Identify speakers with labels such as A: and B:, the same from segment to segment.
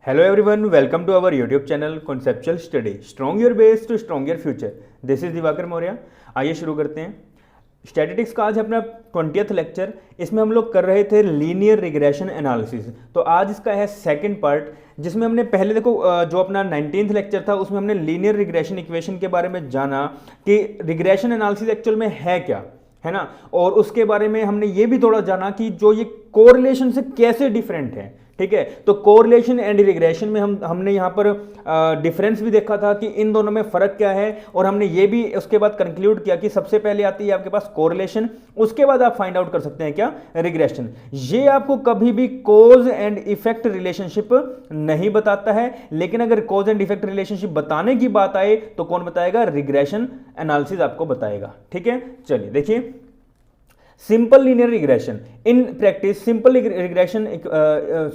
A: Hello everyone, welcome to our YouTube channel Conceptual Study. Strong your base to strong your future. This is Diwakar Maurya. आइए शुरू करते हैं. Statistics का आज अपना 20th लेक्चर. इसमें हम लोग कर रहे थे लीनियर रिग्रेशन एनालिसिस. तो आज इसका है सेकंड पार्ट, जिसमें हमने पहले देखो जो अपना 19th लेक्चर था उसमें हमने लीनियर रिग्रेशन इक्वेशन के बारे में जाना कि रिग्रेशन एनालिसिस एक्चुअल में है क्या, है ना. और उसके बारे में हमने ये भी थोड़ा जाना कि जो ये कोरिलेशन से कैसे डिफरेंट है. ठीक है, तो कोरिलेशन एंड रिग्रेशन में हमने यहाँ पर डिफरेंस भी देखा था कि इन दोनों में फर्क क्या है, और हमने ये भी उसके बाद कंक्लूड किया कि सबसे पहले आती है आपके पास कोरिलेशन, उसके बाद आप फाइंड आउट कर सकते हैं क्या, रिग्रेशन. ये आपको कभी भी कॉज एंड इफेक्ट रिलेशनशिप नहीं बताता है, लेकिन अगर कॉज एंड इफेक्ट रिलेशनशिप बताने की बात आए तो कौन बताएगा, रिग्रेशन एनालिसिस आपको बताएगा. ठीक है, चलिए देखिए. Simple linear regression. In practice, simple regression,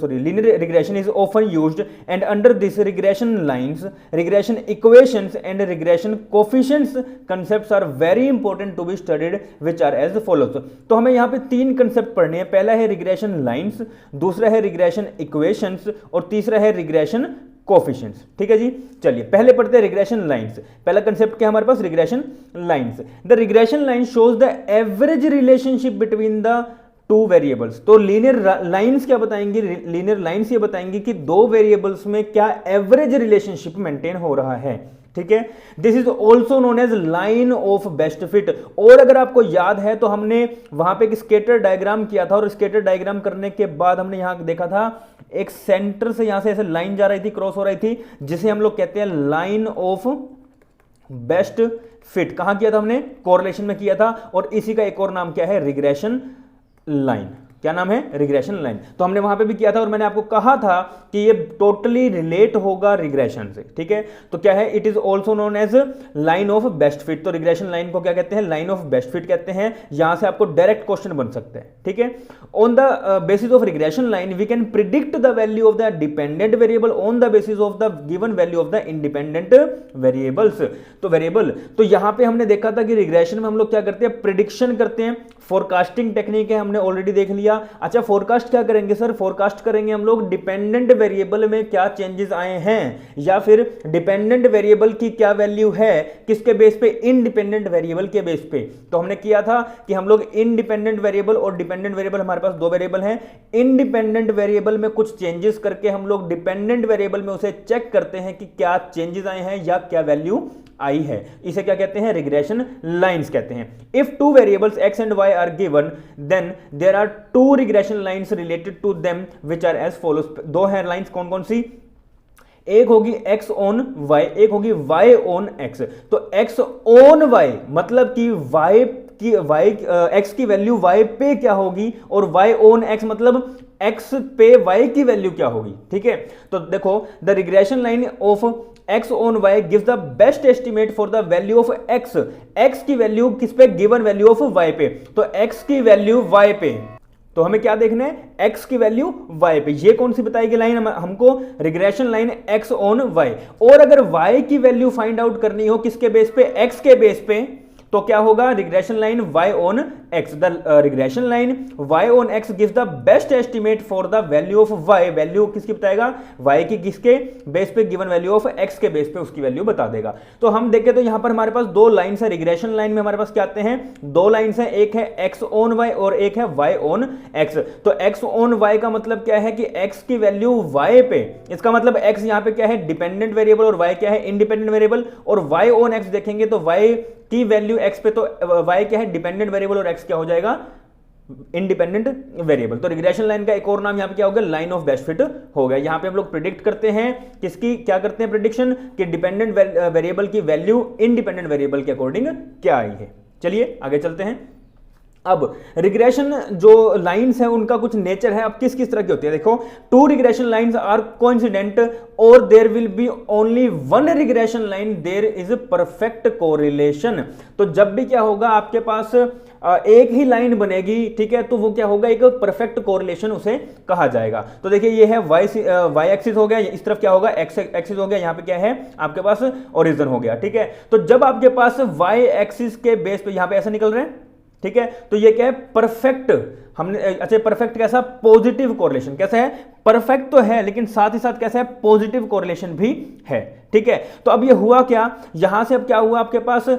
A: linear regression is often used, and under this regression lines, regression equations and regression coefficients concepts are very important to be studied, which are as follows. तो हमें यहाँ पे तीन concept पढ़ने हैं. पहला है regression lines, दूसरा है रिग्रेशन इक्वेशंस, और तीसरा है रिग्रेशन कोफिशिएंट्स. ठीक है जी, चलिए पहले पढ़ते हैं रिग्रेशन लाइंस. पहला कंसेप्ट क्या है हमारे पास, regression lines. The regression line shows the average relationship between the two variables. तो लीनियर लाइंस क्या बताएंगी, लीनियर लाइंस ये बताएंगी कि दो वेरिएबल्स में क्या एवरेज रिलेशनशिप मेंटेन हो रहा है. ठीक है, this is also known as line of best fit. और अगर आपको याद है तो हमने वहां पे एक स्केटर डायग्राम किया था, और स्केटर डायग्राम करने के बाद हमने यहां देखा था एक सेंटर से यहां से ऐसे लाइन जा रही थी, क्रॉस हो रही थी, जिसे हम लोग कहते हैं लाइन ऑफ बेस्ट फिट. कहां किया था हमने, कोरिलेशन में किया था, और इसी का एक और नाम क्या है, रिग्रेशन लाइन. क्या नाम है, रिग्रेशन लाइन. तो हमने वहां पे भी किया था, और मैंने आपको कहा था कि ये टोटली रिलेट होगा रिग्रेशन से. ठीक है, तो क्या है, it is also known as line of best fit. तो रिग्रेशन लाइन को क्या कहते हैं, लाइन ऑफ बेस्ट फिट कहते हैं. यहां से आपको डायरेक्ट क्वेश्चन बन सकता है. ठीक है, on the basis of regression line we can predict the value of the dependent variable on the basis of the given value of the independent variables. तो वेरिएबल, तो यहां पे हमने देखा था कि रिग्रेशन में हम लोग क्या करते हैं, प्रिडिक्शन करते हैं. फोरकास्टिंग टेक्निक है, हमने ऑलरेडी देख लिया. अच्छा, फोरकास्ट क्या करेंगे सर, फोरकास्ट करेंगे हम लोग डिपेंडेंट वेरिएबल में क्या चेंजेस आए हैं, या फिर डिपेंडेंट वेरिएबल की क्या वैल्यू है, किसके बेस पे, इंडिपेंडेंट वेरिएबल के बेस पे. तो हमने किया था कि हम लोग इंडिपेंडेंट वेरिएबल और डिपेंडेंट वेरिएबल, हमारे पास दो वेरिएबल हैं, इंडिपेंडेंट वेरिएबल में कुछ चेंजेस करके हम लोग डिपेंडेंट वेरिएबल में उसे चेक करते हैं कि क्या चेंजेस आए हैं या क्या वैल्यू आई है. इसे क्या कहते हैं, रिग्रेशन लाइंस कहते हैं. If two variables x and y are given, then there are two regression lines related to them which are as follows. दो है लाइंस, कौन कौन सी, एक होगी x ऑन y, एक होगी y ऑन x. तो x ऑन y मतलब कि x की वैल्यू y पे क्या होगी, और y ऑन x मतलब x पे y की वैल्यू क्या होगी. ठीक है, तो देखो, the regression line of x on y gives the best estimate for the value of x. x की वैल्यू किस पे, गिवन वैल्यू ऑफ y पे. तो x की वैल्यू y पे, तो हमें क्या देखना है, x की वैल्यू y पे. ये कौन सी बताएगी लाइन हमको, regression line x on y. और अगर y की वैल्यू फाइंड आउट करनी हो किसके बेस पे, x के बेस पे, तो क्या होगा, regression line y on x. The regression line y on x gives the best estimate for the value of y. Value किसकी बताएगा, y की किसके बेस पे, गिवन वैल्यू ऑफ x के बेस पे उसकी वैल्यू बता देगा. तो हम देखें तो यहां पर हमारे पास दो लाइंस है. रिग्रेशन लाइन में हमारे पास क्या आते हैं, दो लाइंस है, एक है x on y और एक है y on x. तो x on y का मतलब क्या है कि x की वैल्यू y पे, इसका मतलब x यहां पे क्या है, डिपेंडेंट वेरिएबल, और y क्या है, इंडिपेंडेंट वेरिएबल. और y on x देखेंगे तो y की वैल्यू x पे, तो y क्या है, डिपेंडेंट वेरिएबल, और x क्या हो जाएगा, इंडिपेंडेंट वेरिएबल. तो रिग्रेशन लाइन का एक और नाम यहां पे क्या हो गया, लाइन ऑफ बेस्ट फिट हो गया. यहां पे हम लोग प्रिडिक्ट करते हैं किसकी, क्या करते हैं प्रिडिक्शन, कि डिपेंडेंट वेरिएबल की वैल्यू इंडिपेंडेंट वेरिएबल के अकॉर्डिंग क्या आई है. चलिए आगे चलते हैं. अब रिग्रेशन जो लाइंस है उनका कुछ नेचर है. अब किस किस तरह की होती है, देखो, two regression lines are coincident और there will be only one regression line, there is perfect correlation. तो जब भी क्या होगा, आपके पास एक ही लाइन बनेगी, ठीक है, तो वो क्या होगा, एक परफेक्ट कोरिलेशन उसे कहा जाएगा. तो देखिए, ये है y एक्सिस हो गया, इस तरफ क्या होगा, x एक्सिस हो गया, यहां पे क्या है आपके पास ओरिजिन हो गया. ठीक है, तो जब आपके पास y एक्सिस के बेस पे यहां पे ऐसा निकल रहे हैं, ठीक है। तो ये क्या है, परफेक्ट, हमने अच्छा परफेक्ट कैसा, पॉजिटिव कोरिलेशन, कैसा है, परफेक्ट तो है लेकिन साथ ही साथ कैसा है, पॉजिटिव कोरिलेशन भी है, ठीक है। तो अब ये हुआ क्या, यहां से अब क्या हुआ आपके पास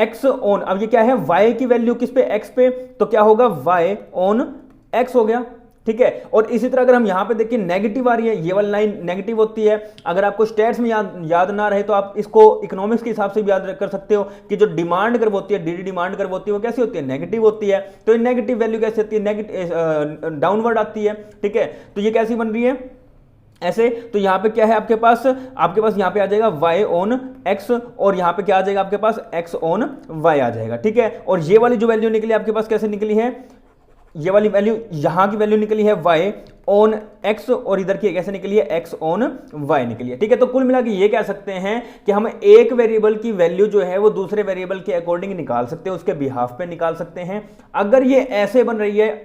A: x ऑन, अब ये क्या है, y की वैल्यू किस पे, x पे, तो क्या होगा y ऑन x हो गया, ठीक है। और इसी तरह अगर हम यहां पे देखिए नेगेटिव आ रही है, ये वाली लाइन नेगेटिव होती है। अगर आपको स्टेट्स में याद ना रहे तो आप इसको इकोनॉमिक्स के हिसाब से भी याद कर सकते हो कि जो डिमांड कर्व होती है, डीडी डिमांड कर्व होती है, वो कैसी होती है, नेगेटिव होती है। तो ये नेगेटिव वैल्यू कैसी होती है, नेगेटिव डाउनवर्ड आती है, ठीक है। तो ये कैसी बन रही है ऐसे, तो यहां पे क्या है आपके पास यहां पे आ जाएगा y ऑन x, और यहां पे क्या आ जाएगा आपके पास x ऑन y आ जाएगा, ठीक है। और ये वाली जो वैल्यू निकली आपके पास कैसे निकली है, ये वाली वैल्यू, यहां की वैल्यू निकली है y ऑन x, और इधर की कैसे निकली है, x ऑन y निकली है, ठीक है। तो कुल मिला के ये कह सकते हैं कि हम एक वेरिएबल की वैल्यू जो है वो दूसरे वेरिएबल के अकॉर्डिंग निकाल सकते हैं, उसके बिहाफ पे निकाल सकते हैं। अगर ये ऐसे बन रही है,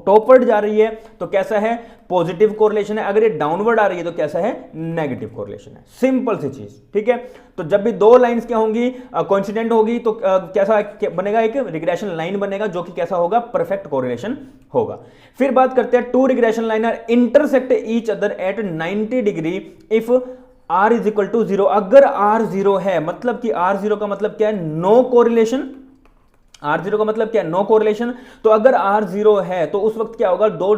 A: टॉपवर्ड जा रही है तो कैसा है, पॉजिटिव कोरिलेशन है, अगर ये डाउनवर्ड आ रही है तो कैसा है, नेगेटिव कोरिलेशन है, सिंपल सी चीज, ठीक है। तो जब भी दो लाइंस क्या होंगी, कोइंसिडेंट होगी, तो कैसा बनेगा, एक रिग्रेशन लाइन बनेगा जो कि कैसा होगा, परफेक्ट कोरिलेशन होगा। फिर बात करते हैं, two regression line are intersect each other at 90 degree if r is equal to 0। अगर r 0 है, मतलब कि r 0 का मतलब क्या है, नो कोरिलेशन, R0 का मतलब क्या है, नो कोरिलेशन। तो अगर R0 है तो उस वक्त क्या होगा, दो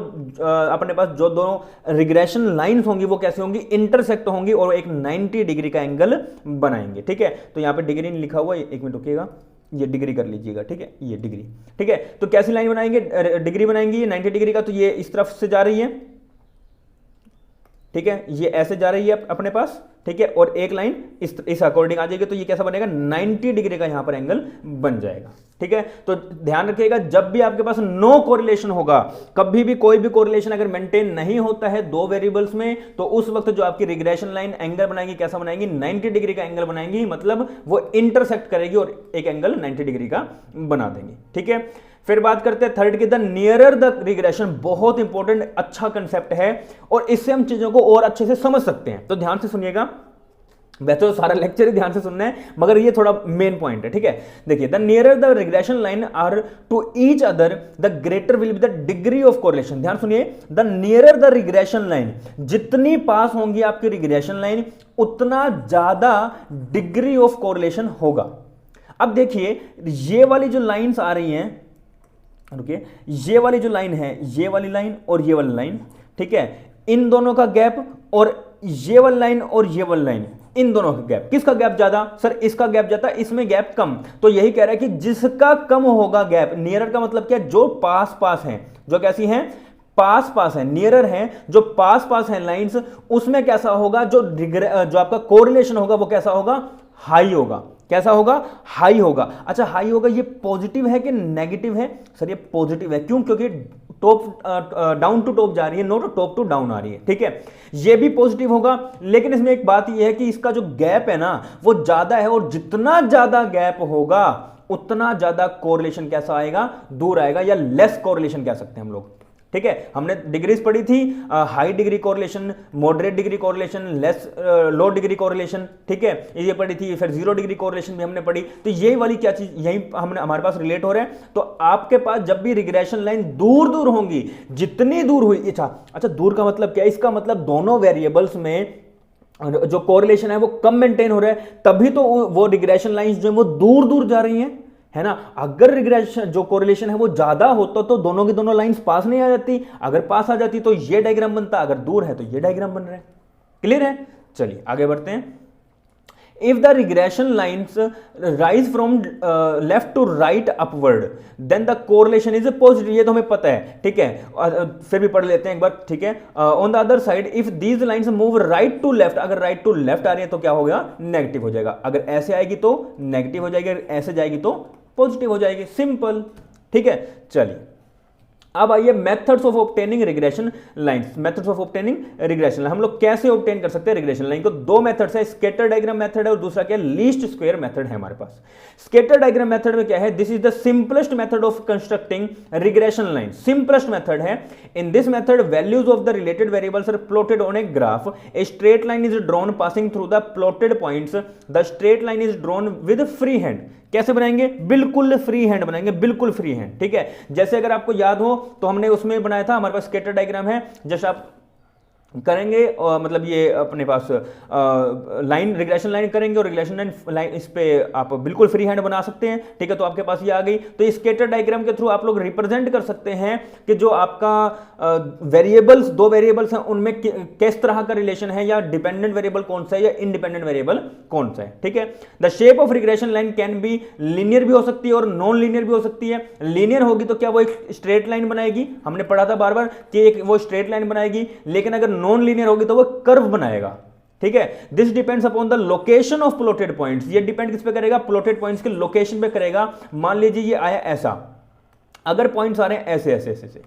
A: अपने पास जो दोनों रिग्रेशन लाइंस होंगी वो कैसे होंगी, इंटरसेक्ट होंगी और एक 90 डिग्री का एंगल बनाएंगे, ठीक है। तो यहां पे डिग्री नहीं लिखा हुआ, एक मिनट रुकिएगा, ये डिग्री कर लीजिएगा, ठीक है, ये डिग्री, ठीक है। तो कैसी लाइन बनाएंगे, डिग्री बनाएंगे 90 डिग्री का, तो ये इस तरफ से जा रही है, ठीक है, ये ऐसे जा रही है अपने पास, ठीक है, और एक लाइन इस अकॉर्डिंग आ जाएगी, तो ये कैसा बनेगा, 90 डिग्री का यहां पर एंगल बन जाएगा, ठीक है। तो ध्यान रखिएगा, जब भी आपके पास नो कोरिलेशन होगा, कभी भी कोई भी कोरिलेशन अगर मेंटेन नहीं होता है दो वेरिएबल्स में, तो उस वक्त जो आपकी रिग्रेशन लाइन एंगल बनाएगी, कैसा बनाएगी, 90 डिग्री का एंगल बनाएंगी, मतलब वो इंटरसेक्ट करेगी और एक एंगल 90 डिग्री का बना देंगी, ठीक है। फिर बात करते हैं थर्ड की, द नियरर द रिग्रेशन, बहुत इंपॉर्टेंट अच्छा कंसेप्ट है और इससे हम चीजों को और अच्छे से समझ सकते हैं। तो ध्यान से सुनिएगा, वैसे तो सारा लेक्चर ही ध्यान से सुनना है मगर ये थोड़ा मेन पॉइंट है, ठीक है। देखिए, the nearer the regression line are to each other the greater will be the degree of correlation. ध्यान सुनिए, the nearer the regression line, जितनी पास होंगी आपकी रिग्रेशन लाइन उतना ज्यादा डिग्री ऑफ कोरिलेशन होगा। अब देखिए, ये वाली जो लाइंस आ रही हैं, रुकिए, ये वाली जो लाइन है, ये वाली लाइन और ये वाली लाइन, ठीक है, इन दोनों का गैप, और ये वाली लाइन और ये वाली लाइन, इन दोनों का गैप, किसका गैप ज्यादा, सर इसका गैप ज्यादा, इसमें गैप कम। तो यही कह रहा है कि जिसका कम होगा गैप, नियरर का मतलब क्या, जो पास पास हैं, जो कैसी हैं, पास पास है, नियरर है, जो पास पास है लाइंस, उसमें कैसा होगा, जो आपका कोरिलेशन होगा वो कैसा होगा, हाई होगा। कैसा होगा, हाई होगा। अच्छा, हाई होगा, ये पॉजिटिव है कि नेगेटिव है, सर ये पॉजिटिव है, क्यों, क्योंकि टॉप डाउन टू टॉप जा रही है, नोट टॉप टू डाउन आ रही है, ठीक है, ये भी पॉजिटिव होगा। लेकिन इसमें एक बात ये है कि इसका जो गैप है ना वो ज्यादा है, और जितना ज्यादा गैप होगा उतना ज्यादा कोरिलेशन कैसा आएगा, दूर आएगा, या लेस कोरिलेशन कह सकते हैं हम लोग, ठीक है। हमने डिग्रीज पढ़ी थी, high degree correlation, moderate degree correlation, less low degree correlation, ठीक है, ये पढ़ी थी। फिर 0 डिग्री कोरिलेशन भी हमने पढ़ी। तो यही वाली क्या चीज यही हमारे पास रिलेट हो रहा है। तो आपके पास जब भी रिग्रेशन लाइन दूर दूर होंगी, जितनी दूर हुई, अच्छा दूर का मतलब क्या है, इसका मतलब दोनों वेरिएबल्स में जो कोरिलेशन है वो कम मेंटेन हो रहा है, तभी तो वो रिग्रेशन लाइंस जो है वो दूर दूर जा रही हैं, है ना। अगर रिग्रेशन जो कोरिलेशन है वो ज्यादा होता तो दोनों की दोनों लाइंस पास नहीं आ जाती, अगर पास आ जाती तो ये डायग्राम बनता, अगर दूर है तो ये डायग्राम बन रहा है। क्लियर है, चलिए आगे बढ़ते हैं। If the regression lines rise from left to right upward then the correlation is positive, ये तो हमें पता है, ठीक है, फिर भी पढ़ लेते हैं एक बार, ठीक है। On the other side if these lines move right to left, अगर राइट टू लेफ्ट आ रही है तो क्या होगा, नेगेटिव हो जाएगा, अगर ऐसे आएगी तो नेगेटिव हो जाएगी, अगर ऐसे जाएगी तो पॉजिटिव हो जाएगी, सिंपल, ठीक है। चलिए अब आइए methods of obtaining regression lines. Methods of obtaining regression line हम लोग कैसे ऑब्टेन कर सकते हैं रिग्रेशन लाइन को, दो मेथड्स है, स्कैटर डायग्राम मेथड है और दूसरा क्या है, लीस्ट स्क्वायर मेथड है हमारे पास। स्कैटर डायग्राम मेथड में क्या है, this is the simplest method of constructing regression line, simplest method है। In this method values of the related variables are plotted on a graph, a straight line is drawn passing through the plotted points, the straight line is drawn with free hand. कैसे बनाएंगे? बिल्कुल free hand बनाएंगे, बिल्कुल free hand, ठीक है। जैसे अगर आपको याद हो तो हमने उसमें बनाया था, हमारे पास स्कैटर डायग्राम है, जैसे आप करेंगे मतलब ये अपने पास लाइन, रिग्रेशन लाइन करेंगे और रिग्रेशन लाइन इस पे आप बिल्कुल फ्री हैंड बना सकते हैं, ठीक है। तो आपके पास ये आ गई। तो इस स्कैटर डायग्राम के थ्रू आप लोग रिप्रेजेंट कर सकते हैं कि जो आपका वेरिएबल्स, दो वेरिएबल्स हैं, उनमें किस तरह का रिलेशन है, या डिपेंडेंट वेरिएबल कौन सा है या इंडिपेंडेंट वेरिएबल कौन सा है, ठीक है। The shape of regression line can be linear भी हो सकती है और नॉन लीनियर भी हो सकती है। लीनियर होगी तो क्या वो एक स्ट्रेट लाइन बनाएगी, हमने पढ़ा था बार बार कि एक वो स्ट्रेट लाइन बनाएगी, लेकिन अगर नॉन लीनियर होगी तो वो कर्व बनाएगा, ठीक है। This depends upon the location of plotted points, ये डिपेंड किस पे करेगा? प्लॉटेड पॉइंट्स के लोकेशन पे करेगा। मान लीजिए ये आया ऐसा, अगर पॉइंट्स आ रहे हैं ऐसे ऐसे ऐसे से,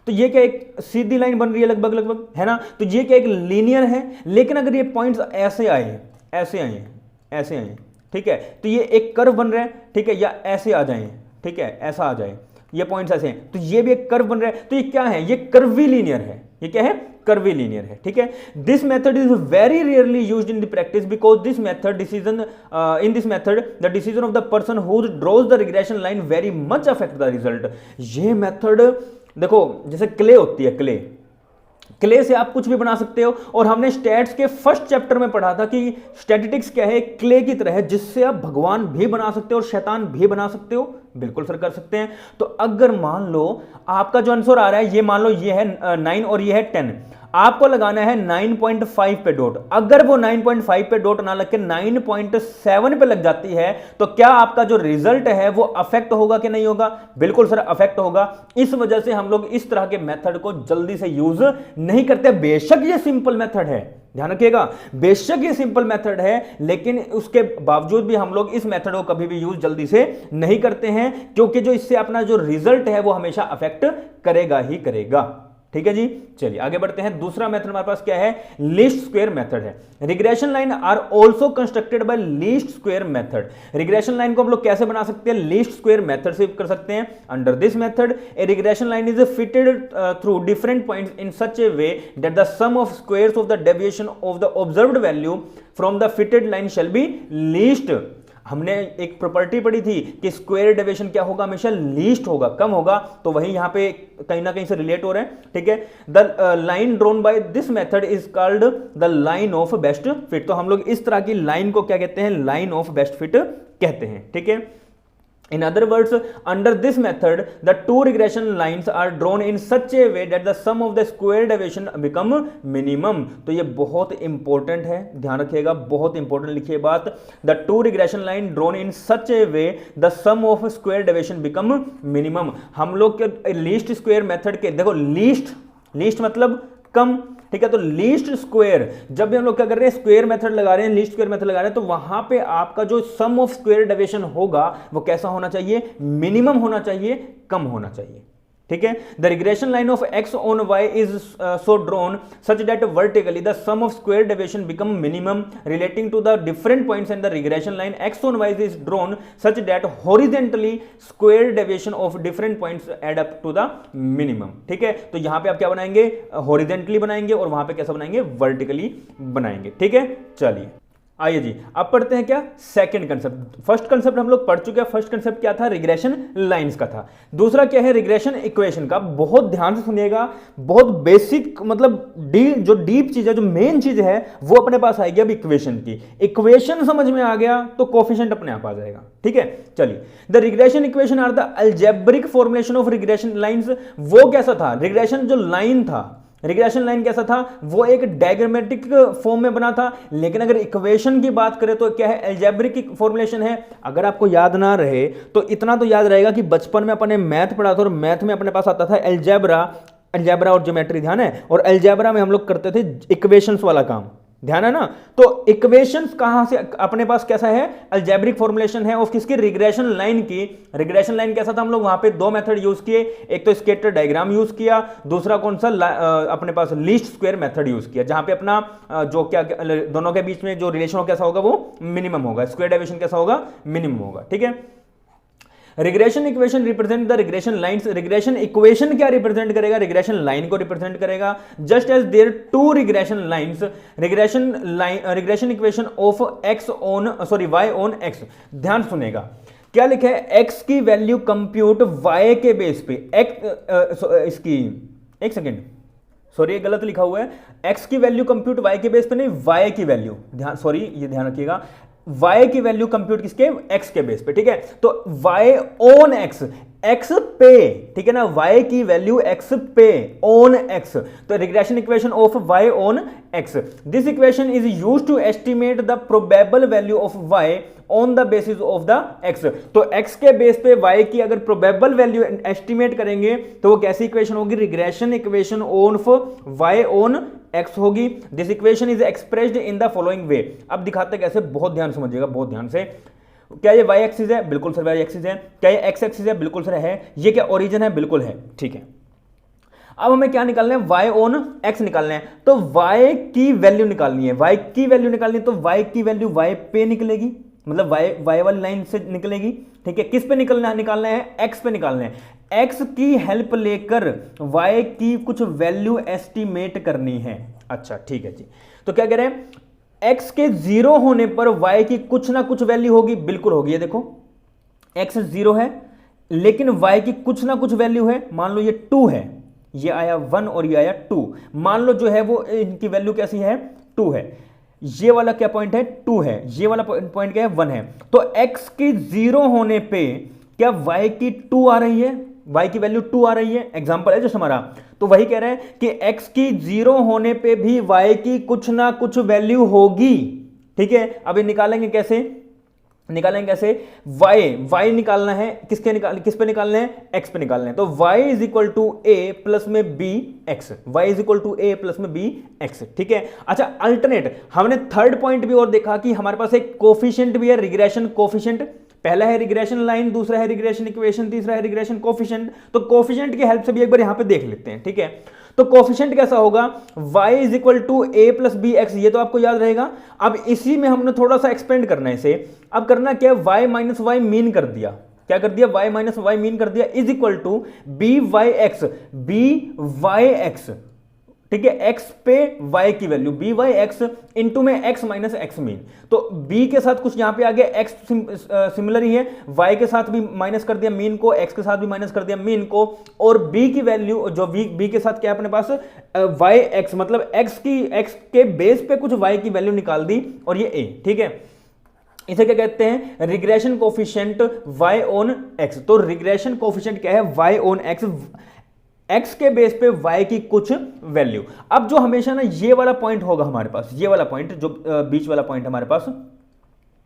A: तो ये क्या एक सीधी लाइन बन रही है लगभग लगभग, है ना। तो ये क्या एक लीनियर है। लेकिन अगर ये पॉइंट्स ऐसे आए, ऐसे आए, ऐसे आए, ठीक है, तो ये एक कर्व बन रहा है, ठीक है, या ऐसे आ जाए, ठीक है, ऐसा आ जाए, ये पॉइंट्स ऐसे हैं, तो ये भी एक कर्व बन रहा है। तो ये क्या है? ये कर्वी लीनियर है। ये क्या है? कर्वी लीनियर है, ठीक है। This method is very rarely used in the practice because this method decision in this method the decision of the person who draws the regression line very much affect the result. ये method देखो, जैसे clay होती है, clay से आप कुछ भी बना सकते हो। और हमने स्टैट्स के फर्स्ट चैप्टर में पढ़ा था कि स्टैटिस्टिक्स क्या है? क्ले की तरह है, जिससे आप भगवान भी बना सकते हो और शैतान भी बना सकते हो। बिल्कुल सर कर सकते हैं। तो अगर मान लो आपका जो आंसर आ रहा है, ये मान लो ये है 9 और ये है 10, आपको लगाना है 9.5 पे डॉट। अगर वो 9.5 पे डॉट ना लग के 9.7 पे लग जाती है, तो क्या आपका जो रिजल्ट है वो अफेक्ट होगा कि नहीं होगा? बिल्कुल सर अफेक्ट होगा। इस वजह से हम लोग इस तरह के मेथड को जल्दी से यूज नहीं करते। बेशक ये सिंपल मेथड है, ध्यान रखिएगा, बेशक ये सिंपल मेथड है, लेकिन उसके बावजूद भी हम लोग इस मेथड को कभी भी यूज जल्दी से नहीं करते हैं, क्योंकि जो इससे अपना जो रिजल्ट है वो हमेशा अफेक्ट करेगा ही करेगा, ठीक है जी। चलिए आगे बढ़ते हैं। दूसरा मेथड हमारे पास क्या है? लीस्ट स्क्वायर मेथड है। Regression line are also constructed by least square method. Regression line को हम लोग कैसे बना सकते हैं? लीस्ट स्क्वायर मेथड से कर सकते हैं। Under this method a regression line is fitted through different points in such a way that the sum of squares of the deviation of the observed value from the fitted line shall be least. हमने एक property पढ़ी थी कि square deviation क्या होगा? हमेशा least होगा, कम होगा। तो वही यहां पे कहीं ना कहीं से रिलेट हो रहे हैं, ठीक है। The line drawn by this method is called the line of best fit. तो हम लोग इस तरह की लाइन को क्या कहते हैं? लाइन ऑफ बेस्ट फिट कहते हैं, ठीक है। In other words, under this method, the two regression lines are drawn in such a way that the sum of the square deviation become minimum. तो ये बहुत इंपॉर्टेंट है, ध्यान रखिएगा, बहुत इंपॉर्टेंट लिखिए बात। The two regression line drawn in such a way, the sum of square deviation become minimum. हम लोग के लीस्ट स्क्वायर मेथड के देखो, लीस्ट मतलब कम, ठीक है। तो लीस्ट स्क्वायर, जब भी हम लोग क्या कर रहे हैं? स्क्वायर मेथड लगा रहे हैं, लीस्ट स्क्वायर मेथड लगा रहे हैं, तो वहां पे आपका जो सम ऑफ स्क्वायर डेविएशन होगा वो कैसा होना चाहिए? मिनिमम होना चाहिए, कम होना चाहिए, ठीक है। The regression line of x on y is so drawn such that vertically the sum of square deviation become minimum relating to the different points in the regression line x on y is drawn such that horizontally square deviation of different points add up to the minimum, ठीक है। तो यहां पे आप क्या बनाएंगे? Horizontally बनाएंगे, और वहां पे कैसा बनाएंगे? वर्टिकली बनाएंगे, ठीक है। चलिए आइए जी, अब पढ़ते हैं क्या? Second concept. फर्स्ट कंसेप्ट हम लोग पढ़ चुके हैं। फर्स्ट कंसेप्ट क्या था? रिग्रेशन लाइंस का था। दूसरा क्या है? रिग्रेशन इक्वेशन का। बहुत ध्यान से सुनिएगा, बहुत बेसिक, मतलब जो डीप चीज है, जो मेन चीज है, वो अपने पास आएगी अब इक्वेशन की। इक्वेशन समझ में आ गया तो कोफिशिएंट अपने आप आ जाएगा, ठीक है। चलिए, the regression equation are the algebraic formulation of regression lines. वो कैसा था? रिग्रेशन जो लाइन था, रिग्रेशन लाइन कैसा था? वो एक डायग्रामेटिक फॉर्म में बना था। लेकिन अगर इक्वेशन की बात करें तो क्या है? अलजेब्रिक फॉर्मुलेशन है। अगर आपको याद ना रहे तो इतना तो याद रहेगा कि बचपन में अपने मैथ पढ़ा था, और मैथ में अपने पास आता था अलजेब्रा और ज्योमेट्री, ध्यान है। और अलजेब्रा में हम लोग करते थे इक्वेशंस वाला काम, ध्यान है ना। तो इक्वेशंस कहां से अपने पास कैसा है? अलजेब्रिक फॉर्मुलेशन है ऑफ किसकी? रिग्रेशन लाइन की। रिग्रेशन लाइन कैसा था? हम लोग वहां पे दो मेथड यूज किए, एक तो स्कैटर डायग्राम यूज किया, दूसरा कौन सा? अपने पास लीस्ट स्क्वायर मेथड यूज किया, जहां पे अपना जो क्या दोनों के बीच में जो रिलेशन कैसा होगा? वो मिनिमम होगा। स्क्वायर डेविएशन कैसा होगा? मिनिमम होगा, ठीक है। Regression equation represent the regression lines. Regression equation क्या रिप्रेजेंट करेगा? रिग्रेशन लाइन को रिप्रेजेंट करेगा। Just as there two regression lines, regression equation of y on x। ध्यान सुनेगा, क्या लिखा है, x की वैल्यू कंप्यूट y के बेस पे, इसकी एक सेकेंड, सॉरी ये गलत लिखा हुआ है, x की वैल्यू कंप्यूट y के बेस पे नहीं, y की वैल्यू, ध्यान सॉरी ये ध्यान रखिएगा, y की वैल्यू कंप्यूट किसके, x के बेस पे, ठीक है। तो y ऑन x, x पे, ठीक है ना, y की वैल्यू x पे ऑन x, तो regression equation of y on x, this equation is used to estimate the probable value of y on the basis of the x। तो x के base पे y की अगर probable value estimate करेंगे तो वो कैसी इक्वेशन होगी, regression equation of y on x होगी। This equation is expressed in the following वे। अब दिखाते कैसे, बहुत ध्यान समझिएगा, बहुत ध्यान से। क्या ये y एक्सिस है, बिल्कुल सर y एक्सिस है। क्या ये x एक्सिस है, बिल्कुल सर है। ये क्या ओरिजिन है, बिल्कुल है, ठीक है। अब हमें क्या निकालना है, y ऑन x निकालना है, तो y की वैल्यू निकालनी है, y की वैल्यू निकालनी है, तो y की वैल्यू y पे निकलेगी, मतलब y वाली लाइन से निकलेगी, ठीक है। किस पे निकालना है, x पे निकालना है। x की हेल्प लेकर y की कुछ वैल्यू एस्टिमेट करनी है। अच्छा ठीक है जी, तो क्या कह रहे हैं, x के 0 होने पर y की कुछ ना कुछ वैल्यू होगी, बिल्कुल होगी। ये देखो x 0 है लेकिन y की कुछ ना कुछ वैल्यू है, मान लो ये 2 है, ये आया 1 और ये आया 2, मान लो जो है वो इनकी वैल्यू कैसी है, 2 है। ये वाला क्या पॉइंट है, 2 है, ये वाला पॉइंट क्या है, 1 है। तो x की 0 होने पे क्या y की 2 आ रही है, y की वैल्यू 2 आ रही है, एग्जांपल है जो हमारा। तो वही कह रहे हैं कि x की 0 होने पे भी y की कुछ ना कुछ वैल्यू होगी, ठीक है। अब ये निकालेंगे कैसे, y निकालना है, किस पे निकालना है, x पे निकालना है। तो y is equal to a plus में b x, y is equal to a plus में b x, ठीक है। अच्छा अल्टरनेट, हमने थर्ड पॉइंट भी और देखा कि हमारे पास एक कोफिशिएंट भी है, रिग्रेशन कोफिशिएंट। पहला है रिग्रेशन लाइन, दूसरा है रिग्रेशन इक्वेशन, तीसरा है रिग्रेशन कोफिशिएंट। तो कोफिशिएंट की हेल्प से भी एक बार यहां पे देख लेते हैं, ठीक है। तो कोफिशिएंट कैसा होगा, y is equal to a plus b x, ये तो आपको याद रहेगा। अब इसी में हमने थोड़ा सा एक्सपेंड करना है इसे। अब करना क्या है, y माइनस वाई मीन कर दिया, क्या कर दिया, y माइनस वाई मीन कर दिया, is equal to b y x, ठीक है। x पे y की value b y x into में x माइनस एक्स मीन। तो b के साथ कुछ यहां पे आ गया, x सिमिलर ही है, y के साथ भी माइनस कर दिया मीन को, x के साथ भी माइनस कर दिया मीन को, और b की वैल्यू जो b के साथ क्या है अपने पास, y x, मतलब x के बेस पे कुछ y की वैल्यू निकाल दी, और ये a, ठीक है। इसे क्या कहते हैं, regression coefficient y on x। तो रिग्रेशन कोफिशिएंट क्या है, y ऑन x के बेस पे y की कुछ वैल्यू। अब जो हमेशा ना ये वाला पॉइंट होगा हमारे पास, ये वाला पॉइंट जो बीच वाला पॉइंट हमारे पास,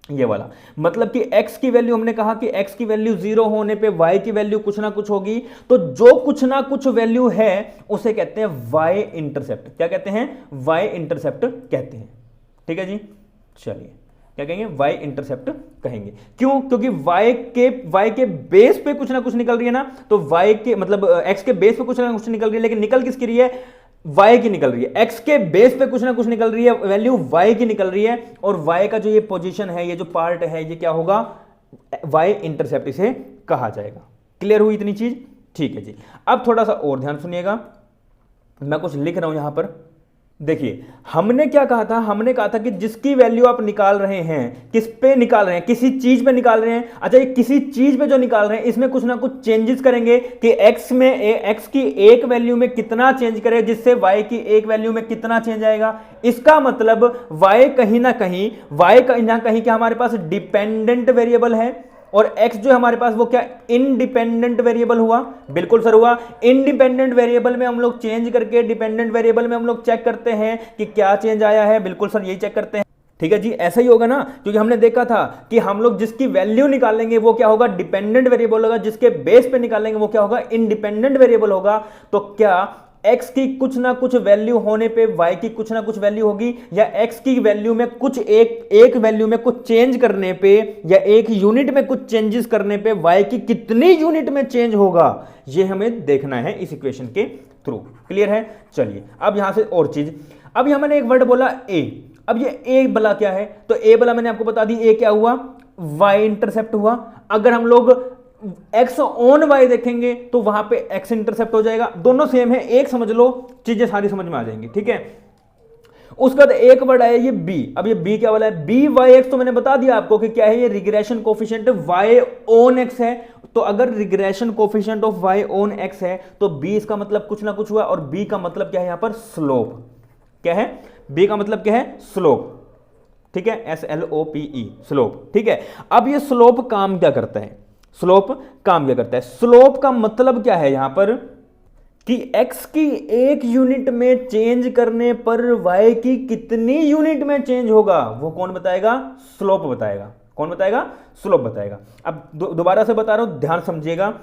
A: ये वाला, मतलब कि x की वैल्यू, हमने कहा कि x की वैल्यू 0 होने पे y की वैल्यू कुछ ना कुछ होगी। तो जो कुछ ना कुछ वैल्यू है उसे कहते हैं y इंटरसेप्ट। क्या कहते हैं, y इंटरसेप्ट कहते हैं, ठीक है जी। चलिए क्या कहेंगे, y इंटरसेप्ट कहेंगे। क्यों, क्योंकि y के बेस पे कुछ ना कुछ निकल रही है ना, तो y के मतलब x के बेस पे कुछ ना कुछ निकल रही है, लेकिन निकल किसकी रही है, y की निकल रही है। x के बेस पे कुछ ना कुछ निकल रही है, वैल्यू y की निकल रही है, और y का जो ये पोजीशन है, ये जो पार्ट है, ये क्या होगा, y इंटरसेप्ट इसे कहा जाएगा। क्लियर हुई इतनी चीज, ठीक है जी। अब थोड़ा सा और ध्यान सुनिएगा, मैं कुछ लिख रहा हूं यहां पर। देखिए हमने क्या कहा था, हमने कहा था कि जिसकी वैल्यू आप निकाल रहे हैं, किस पे निकाल रहे हैं, किसी चीज पे निकाल रहे हैं। अच्छा ये किसी चीज पे जो निकाल रहे हैं, इसमें कुछ ना कुछ चेंजेस करेंगे कि x की एक वैल्यू में कितना चेंज करें, जिससे y की एक वैल्यू में कितना चेंज आएगा। इसका मतलब y कहीं ना कहीं क्या हमारे पास डिपेंडेंट वेरिएबल है, और x जो हमारे पास वो क्या इंडिपेंडेंट वेरिएबल हुआ, बिल्कुल सर हुआ। इंडिपेंडेंट वेरिएबल में हम लोग चेंज करके डिपेंडेंट वेरिएबल में हम लोग चेक करते हैं कि क्या चेंज आया है, बिल्कुल सर यही चेक करते हैं, ठीक है जी। ऐसा ही होगा ना, क्योंकि हमने देखा था कि हम लोग जिसकी वैल्यू निकालेंगे वो क्या होगा, डिपेंडेंट वेरिएबल होगा, जिसके बेस पे निकालेंगे वो क्या होगा, इंडिपेंडेंट वेरिएबल होगा। तो क्या x की कुछ ना कुछ वैल्यू होने पे y की कुछ ना कुछ वैल्यू होगी, या x की वैल्यू में कुछ एक वैल्यू में कुछ चेंज करने पे, या एक यूनिट में कुछ चेंजेस करने पे y की कितनी यूनिट में चेंज होगा, ये हमें देखना है इस इक्वेशन के थ्रू। क्लियर है। चलिए अब यहां से और चीज, अब यहां मैंने एक वर्ड बोला a, अब ये a बला क्या है, तो a बला मैंने आपको बता दी, a क्या हुआ, y इंटरसेप्ट हुआ। अगर हम लोग x ऑन y देखेंगे तो वहां पे x इंटरसेप्ट हो जाएगा, दोनों सेम है, एक समझ लो, चीजें सारी समझ में आ जाएंगी, ठीक है। उसके बाद एक वर्ड आया ये बी। अब ये बी क्या वाला है, बी वाई एक्स, तो मैंने बता दिया आपको कि क्या है, ये regression coefficient y on x है। तो अगर regression coefficient of y on x है तो बी इसका मतलब कुछ ना कुछ हुआ, और बी का मतलब क्या है यहां पर, स्लोप। क्या है, बी का मतलब क्या है, स्लोप। ठीक है, SLOPE, स्लोप। ठीक है, अब ये स्लोप काम क्या करता है, स्लोप काम क्या करता है, स्लोप का मतलब क्या है यहां पर कि x की एक यूनिट में चेंज करने पर y की कितनी यूनिट में चेंज होगा, वो कौन बताएगा, स्लोप बताएगा। कौन बताएगा, स्लोप बताएगा। अब दोबारा से बता रहा हूं, ध्यान समझिएगा।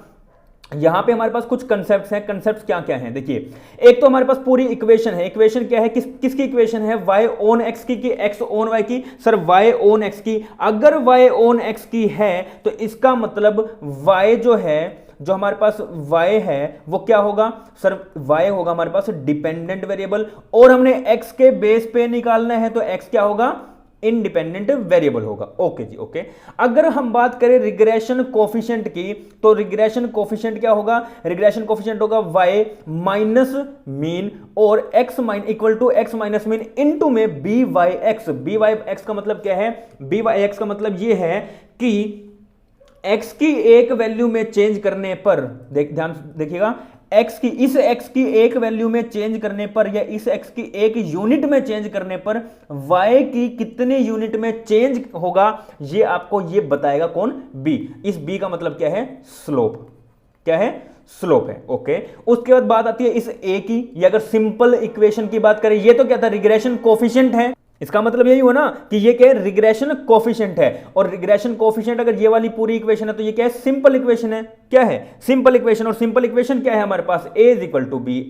A: यहां पे हमारे पास कुछ कंसेप्ट्स हैं। कंसेप्ट्स क्या क्या हैं, देखिए, एक तो हमारे पास पूरी इक्वेशन है। इक्वेशन क्या है, किसकी इक्वेशन है, y ऑन x की x ऑन y की। सर y ऑन x की, अगर y ऑन x की है तो इसका मतलब y जो है, जो हमारे पास y है वो क्या होगा, सर y होगा हमारे पास डिपेंडेंट वेरिएबल, और हमने x के बेस पे निकालना है तो x क्या होगा, इंडिपेंडेंट वेरिएबल होगा। ओके जी, ओके। अगर हम बात करें रिग्रेशन कोफिशिएंट की, तो रिग्रेशन कोफिशिएंट क्या होगा, रिग्रेशन कोफिशिएंट होगा y माइनस मीन, और x equal to x minus mean into में byx। byx का मतलब क्या है, byx का मतलब ये है कि x की एक वैल्यू में चेंज करने पर, ध्यान देखिएगा, x की एक वैल्यू में चेंज करने पर, या इस x की एक यूनिट में चेंज करने पर y की कितने यूनिट में चेंज होगा, ये आपको ये बताएगा कौन, b। इस b का मतलब क्या है, स्लोप। क्या है, स्लोप है। ओके, उसके बाद बात आती है इस a की। ये अगर सिंपल इक्वेशन की बात करें, ये तो क्या था, रिग्रेशन कोफिशिएंट है। इसका मतलब यही हुआ ना कि ये क्या है, रिग्रेशन कोफिशिएंट है। और रिग्रेशन कोफिशिएंट अगर ये वाली पूरी इक्वेशन है तो ये क्या है, सिंपल इक्वेशन है। क्या है, सिंपल इक्वेशन। और सिंपल इक्वेशन क्या है हमारे पास, a is equal to b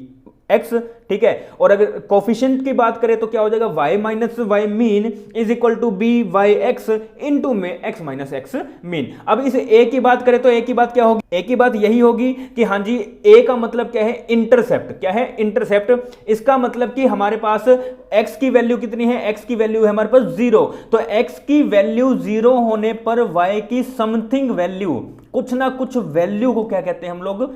A: x. ठीक है, और अगर कोफिशिएंट की बात करें तो क्या हो जाएगा, y minus y mean is equal to b y x into में x माइनस एक्स मीन। अब इस a की बात करें तो a की बात क्या होगी, a की बात यही होगी कि हाँ जी, a का मतलब क्या है, इंटरसेप्ट। क्या है, इंटरसेप्ट। इसका मतलब कि हमारे पास x की वैल्यू कितनी है, x की वैल्यू है हमारे पास 0। तो x की वैल्यू 0 होने पर y की समथिंग वैल्यू, कुछ ना कुछ वैल्यू को क्या कहते हैं हम लोग,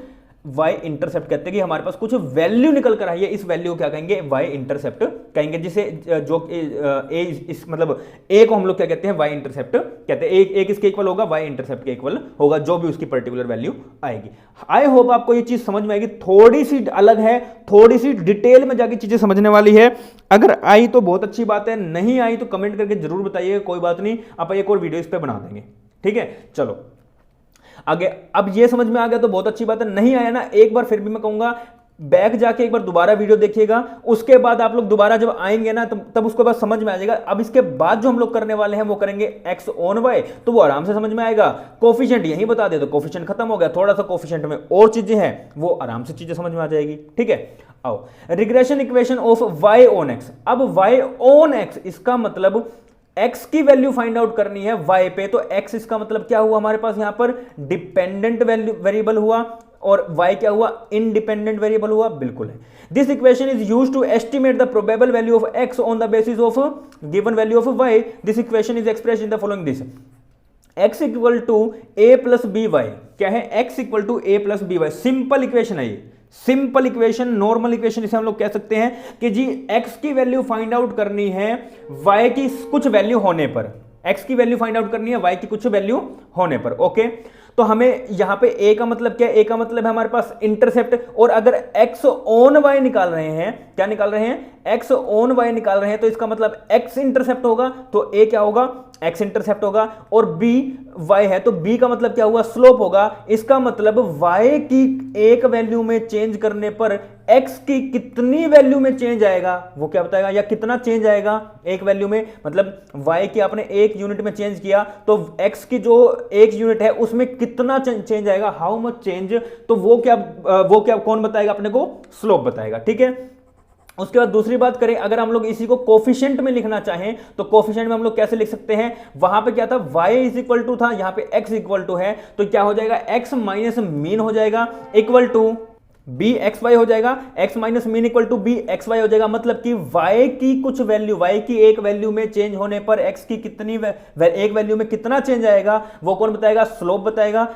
A: y इंटरसेप्ट कहते हैं। कि हमारे पास कुछ वैल्यू निकल कर आई है, इस वैल्यू को क्या कहेंगे, y इंटरसेप्ट कहेंगे। जिसे जो इस मतलब a को हम लोग क्या कहते हैं, y इंटरसेप्ट कहते हैं। एक इसके इक्वल होगा, y इंटरसेप्ट के इक्वल होगा, जो भी उसकी पर्टिकुलर वैल्यू आएगी। आई होप आपको ये चीज समझ में आएगी। थोड़ी सी अलग है, थोड़ी सी डिटेल में जाके चीजें समझने वाली है। अगर आई तो बहुत अच्छी बात है, नहीं आई तो कमेंट करके जरूर बताइए, कोई बात नहीं, आप एक और वीडियो इस पर बना देंगे। ठीक है, चलो आगे। अब ये समझ में आ गया तो बहुत अच्छी बात है, नहीं आया ना, एक बार फिर भी मैं कहूंगा बैक जाके एक बार दोबारा वीडियो देखिएगा। उसके बाद आप लोग दोबारा जब आएंगे ना तब उसके बाद समझ में आ जाएगा। अब इसके बाद जो हम लोग करने वाले हैं वो करेंगे x ऑन y, तो वो आराम से समझ में आएगा। कोफिशिएंट यही बता दे तो कोफिशिएंट खत्म हो गया, थोड़ा सा कोफिशिएंट में और चीजें हैं वो आराम से चीजें समझ में आ जाएगी। ठीक है, आओ regression equation of y on x। अब y ऑन x इसका मतलब x की वैल्यू फाइंड आउट करनी है y पे, तो x इसका मतलब क्या हुआ हमारे पास यहां पर, डिपेंडेंट वेरिएबल हुआ, और y क्या हुआ, इंडिपेंडेंट वेरिएबल हुआ। बिल्कुल है। This equation is used to estimate the probable value of x on the basis of given value of y। This equation is expressed in the following this, x equal to a plus b y. क्या है, x equal to a plus b y. Simple equation है ये, simple equation, normal equation इसे हम लोग कह सकते हैं कि जी x की वैल्यू फाइंड आउट करनी है y की कुछ वैल्यू होने पर। x की वैल्यू फाइंड आउट करनी है y की कुछ वैल्यू होने पर। ओके, तो हमें यहां पे a का मतलब क्या है, a का मतलब है हमारे पास इंटरसेप्ट। और अगर x ऑन y निकाल रहे हैं, क्या निकाल रहे हैं, x ऑन y निकाल रहे हैं, तो इसका मतलब x इंटरसेप्ट होगा, तो a क्या होगा, x इंटरसेप्ट होगा। और b y है तो b का मतलब क्या हुआ, स्लोप होगा। इसका मतलब y की एक वैल्यू में चेंज करने पर x की कितनी वैल्यू में चेंज आएगा वो क्या बताएगा, या कितना चेंज आएगा एक वैल्यू में। मतलब y की आपने एक यूनिट में चेंज किया तो x की जो एक यूनिट है उसमें कितना चेंज आएगा, हाउ मच चेंज, तो वो क्या कौन बताएगा अपने को, स्लोप बताएगा। ठीक है, उसके बाद दूसरी बात करें, अगर हम लोग इसी को कोफिशिएंट में लिखना चाहें तो कोफिशिएंट में हम लोग कैसे लिख सकते हैं, वहां पे क्या था, y इज इक्वल टू था, यहां पे x इक्वल टू है, तो क्या हो जाएगा, x माइनस मीन हो जाएगा equal to b x y हो जाएगा, x minus mean equal to b x y हो जाएगा। मतलब कि y की कुछ वैल्यू, y की एक वैल्यू में चेंज होने पर x की कितनी एक वैल्यू में कितना चेंज आएगा वो कौन बताएगा, स्लोप बताएगा,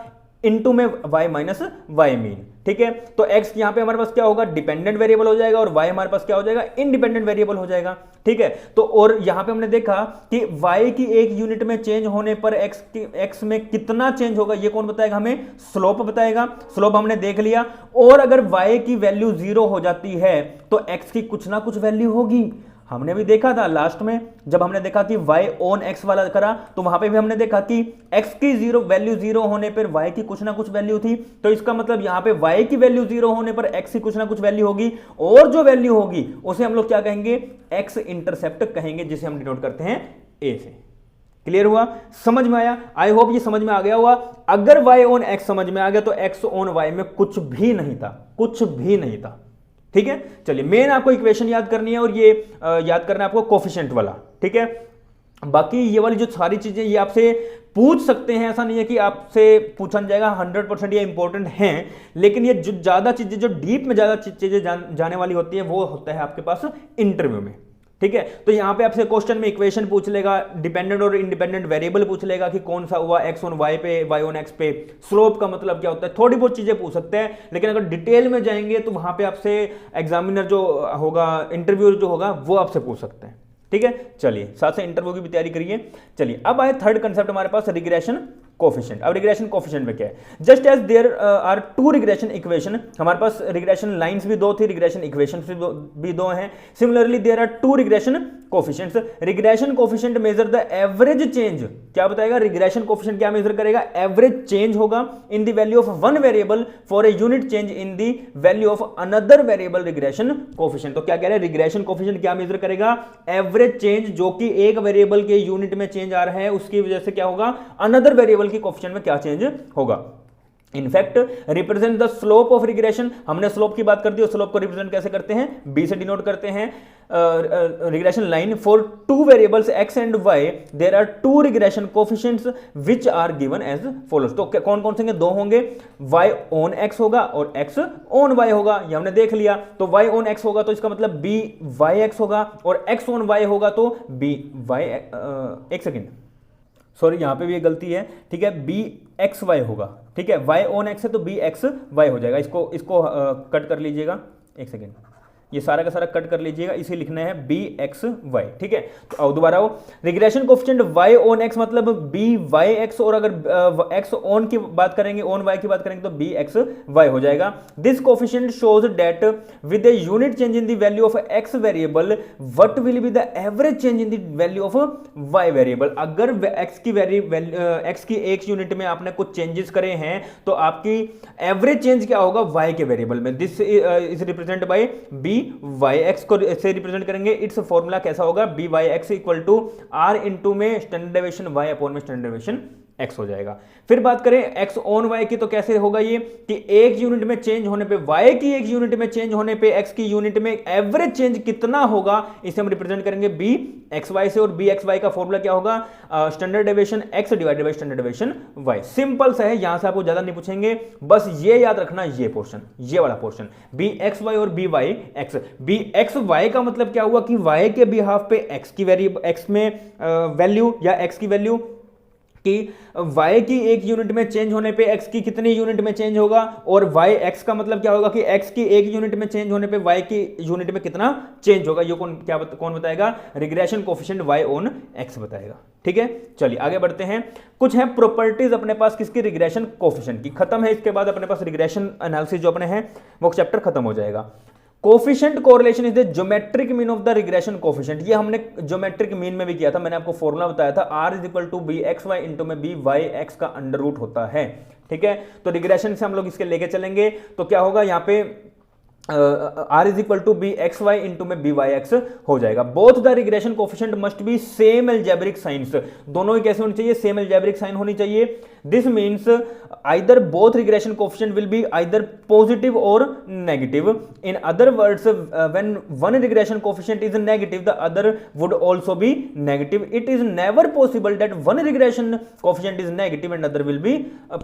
A: इनटू में y माइनस वाई मीन। ठीक है। तो x यहां पे हमारे पास क्या होगा, डिपेंडेंट वेरिएबल हो जाएगा, और y हमारे पास क्या हो जाएगा, इंडिपेंडेंट वेरिएबल हो जाएगा, ठीक है। तो और यहां पे हमने देखा कि y की एक यूनिट में चेंज होने पर x में कितना चेंज होगा, ये कौन बताएगा, हमें स्लोप बताएगा। स्लोप हमने देख लिया। और अगर y की वैल्यू 0 हो जाती है तो x की कुछ ना कुछ वैल्यू होगी। हमने भी देखा था लास्ट में, जब हमने देखा कि y ऑन x वाला करा, तो वहां पे भी हमने देखा कि x की वैल्यू 0 होने पर y की कुछ ना कुछ वैल्यू थी। तो इसका मतलब यहां पे y की वैल्यू 0 होने पर x की कुछ ना कुछ वैल्यू होगी, और जो वैल्यू होगी उसे हम लोग क्या कहेंगे, x इंटरसेप्ट कहेंगे, जिसे हम डिनोट करते हैं a से। क्लियर हुआ, समझ में आया? आई होप ये समझ में आ गया हुआ। अगर y ऑन x समझ में आ गया तो x ऑन y में कुछ भी नहीं था, कुछ भी नहीं था, ठीक है। चलिए, मेन आपको इक्वेशन याद करनी है, और ये याद करना है आपको कोफिशिएंट वाला, ठीक है। बाकी ये वाली जो सारी चीजें ये आपसे पूछ सकते हैं, ऐसा नहीं है कि आपसे पूछा जाएगा, 100% ये इंपॉर्टेंट हैं, लेकिन ये जो ज्यादा चीजें, जो डीप में ज्यादा चीजें जाने वाली होती है, वो होता है आपके पास इंटरव्यू में, ठीक है। तो यहां पे आपसे क्वेश्चन में इक्वेशन पूछ लेगा, डिपेंडेंट और इंडिपेंडेंट वेरिएबल पूछ लेगा कि कौन सा हुआ, x ऑन y पे, y ऑन x पे, स्लोप का मतलब क्या होता है, थोड़ी बहुत चीजें पूछ सकते हैं। लेकिन अगर डिटेल में जाएंगे तो वहां पे आपसे एग्जामिनर जो होगा, इंटरव्यूअर जो होगा, वो आपसे पूछ सकते हैं, ठीक है। चलिए, साथ से इंटरव्यू की भी तैयारी करिए। चलिए, अब आए थर्ड कंसेप्ट हमारे पास, रिग्रेशन कोफिशिएंट। अब रिग्रेशन कोफिशिएंट में क्या है, just as there are two regression equation, हमारे पास रिग्रेशन लाइंस भी दो थी, रिग्रेशन इक्वेशन भी दो हैं। Similarly there are two regression coefficients. Regression coefficient measure the average change, क्या बताएगा, रिग्रेशन कोफिशिएंट क्या मेजर करेगा, एवरेज चेंज होगा in the value of one variable for a unit change in the value of another variable regression coefficient. तो क्या कह रहे हैं, रिग्रेशन कोफिशिएंट क्या मेजर करेगा, एवरेज चेंज, जो कि एक वेरिएबल के यूनिट में चेंज आ रहा है, उसकी वजह से क्या होगा, अनदर वेरिएबल की कोफिशिएंट में क्या चेंज होगा। In fact represent the slope of regression, हमने स्लोप की बात कर दी, और स्लोप को रिप्रेजेंट कैसे करते हैं, बी से डिनोट करते हैं। Regression line for two variables x and y, there are two regression coefficients which are given as follows. तो कौन कौन से होंगे, दो होंगे, y ऑन x होगा और x ऑन y होगा, ये हमने देख लिया। तो y ऑन x होगा तो इसका मतलब b y x होगा, और x ऑन y होगा तो b y, एक सेकेंड, सॉरी यहां पे भी ये गलती है, ठीक है, बी एक्स वाई होगा, ठीक है, y ऑन x है तो बी एक्स वाई हो जाएगा। इसको कट कर लीजिएगा, एक सेकेंड, ये सारा का सारा कट कर लीजिएगा, इसे लिखना है बी एक्स वाई, ठीक है। तो दोबारा वो regression coefficient y on x मतलब बी वाई एक्स, और अगर x ऑन की बात करेंगे, ऑन y की बात करेंगे तो बी एक्स वाई हो जाएगा। This coefficient shows that with A unit change in the value of x variable what will be the average change in the value of y variable. अगर x की एक unit में आपने कुछ changes करे हैं तो आपकी एवरेज चेंज क्या होगा, y के वेरिएबल में। This is represent by b y x को से रिप्रेजेंट करेंगे। इट्स फॉर्मूला कैसा होगा, b y x equal to r into में स्टैंडर्ड डेविएशन वाई अपॉन में स्टैंडर्ड डेविएशन x हो जाएगा। फिर बात करें x ऑन y की, तो कैसे होगा ये कि एक यूनिट में चेंज होने पे, y की एक यूनिट में चेंज होने पे x की यूनिट में एवरेज चेंज कितना होगा, इसे हम रिप्रेजेंट करेंगे b एक्स वाई से। और b एक्स वाई का फॉर्मूला क्या होगा, standard deviation x divided by standard deviation y। Simple सा है, यहां से आपको ज्यादा नहीं पूछेंगे, बस ये याद रखना, ये पोर्शन, ये वाला पोर्शन, b एक्स वाई और b y x. b x y का मतलब क्या हुआ कि y के बिहाफ पे x की वेरिएबल, x में वैल्यू या x की वैल्यू कि y की एक यूनिट में चेंज होने पे x की कितनी यूनिट में चेंज होगा, और y x का मतलब क्या होगा कि x की एक यूनिट में चेंज होने पे y की यूनिट में कितना चेंज होगा। ये कौन बताएगा, regression coefficient y on x बताएगा, ठीक है। चलिए आगे बढ़ते हैं। कुछ है प्रॉपर्टीज अपने पास किसकी, रिग्रेशन कोफिशिएंट की, खत्म है। इसके बाद अपने पास रिग्रेशन एनालिसिस जो अपने हैं वो चैप्टर खत्म हो जाएगा। Coefficient correlation is the geometric mean of the regression coefficient. ये हमने ज्योमेट्रिक मीन में भी किया था, मैंने आपको फॉर्मूला बताया था, r is equal to b x y into में बी वाई एक्स का अंडर रूट होता है, ठीक है। तो रिग्रेशन से हम लोग इसके लेके चलेंगे, तो क्या होगा यहाँ पे r is equal to b x y into में बी वाई एक्स हो जाएगा। Both the regression coefficient must be same algebraic signs, दोनों ही कैसे होनी चाहिए, सेम एल्जेब्रिक साइन होनी चाहिए। This means either both regression coefficient will be either positive or negative. In other words, when one regression coefficient is negative, the other would also be negative. It is never possible that one regression coefficient is negative and other will be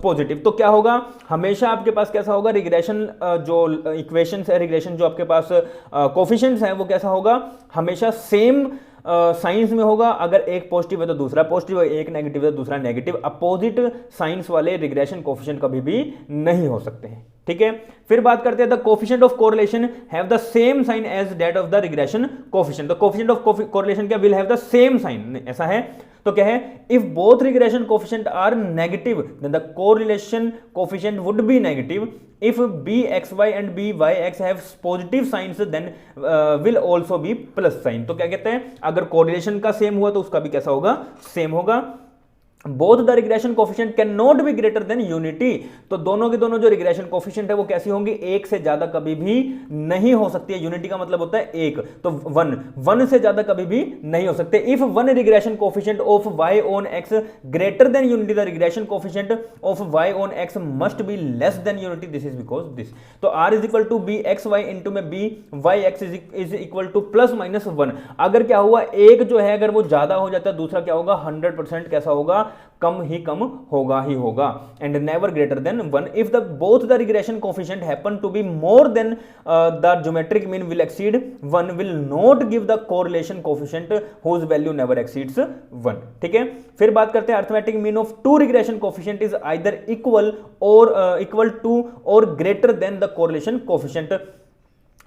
A: positive. तो क्या होगा, हमेशा आपके पास कैसा होगा, regression जो equations है, regression जो आपके पास कोफिशिएंट्स हैं वो कैसा होगा, हमेशा सेम साइंस में होगा, अगर एक पॉजिटिव है तो दूसरा पॉजिटिव है, एक नेगेटिव है तो दूसरा नेगेटिव। अपोजिट साइंस वाले रिग्रेशन कोफिशिएंट कभी भी नहीं हो सकते हैं, ठीक है। फिर बात करते हैं the coefficient of correlation have the same sign as that of the regression coefficient. The coefficient of correlation क्या will have the same sign, ऐसा है तो क्या है, if both regression coefficient are negative then the correlation coefficient would be negative. If bxy and byx have positive signs then will also be plus sign. तो क्या कहते हैं, अगर कोरिलेशन का सेम हुआ तो उसका भी कैसा होगा, सेम होगा। Both the regression coefficient can not be greater than unity. तो दोनों के दोनों जो रिग्रेशन कोफिशिएंट है वो कैसी होंगी, एक से ज्यादा कभी भी नहीं हो सकती है। यूनिटी का मतलब होता है एक, तो वन से ज्यादा कभी भी नहीं हो सकते। If one regression coefficient of y on x greater than unity the regression coefficient of y on x must be less than unity, this is because this. तो r is equal to b x y into में b y x is equal to plus minus 1। अगर क्या हुआ, एक जो है अगर वो ज्यादा हो जाता है, दूसरा क्या होगा 100% कैसा होगा, कम ही कम होगा ही होगा। And never greater than 1 if the both the regression coefficient happen to be more than the geometric mean will exceed 1 will not give the correlation coefficient whose value never exceeds 1, ठीक है। फिर बात करते हैं arithmetic mean of two regression coefficient is either equal to और greater than the correlation coefficient.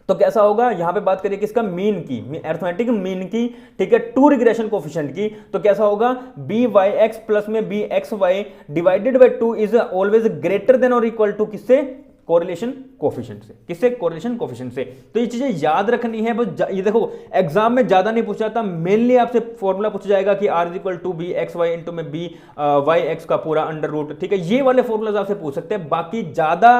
A: तो कैसा होगा, यहां पे बात करिए किसका, मीन की, अरिथमेटिक मीन की, ठीक है, टू रिग्रेशन कोफिशिएंट की। तो कैसा होगा, बी वाई एक्स प्लस में b x y divided by 2 is always greater than और इक्वल टू किससे, कोरिलेशन कोफिशिएंट से, किससे, कोरिलेशन कोफिशिएंट से। तो ये चीजें याद रखनी है, बस ये देखो एग्जाम में ज्यादा नहीं पूछा जाता, मेनली आपसे फॉर्मूला पूछा जाएगा कि r is equal to b x y into में बी वाई एक्स का पूरा अंडर रूट, ठीक है। ये वाले फॉर्मूलाज आपसे पूछ सकते हैं, बाकी ज्यादा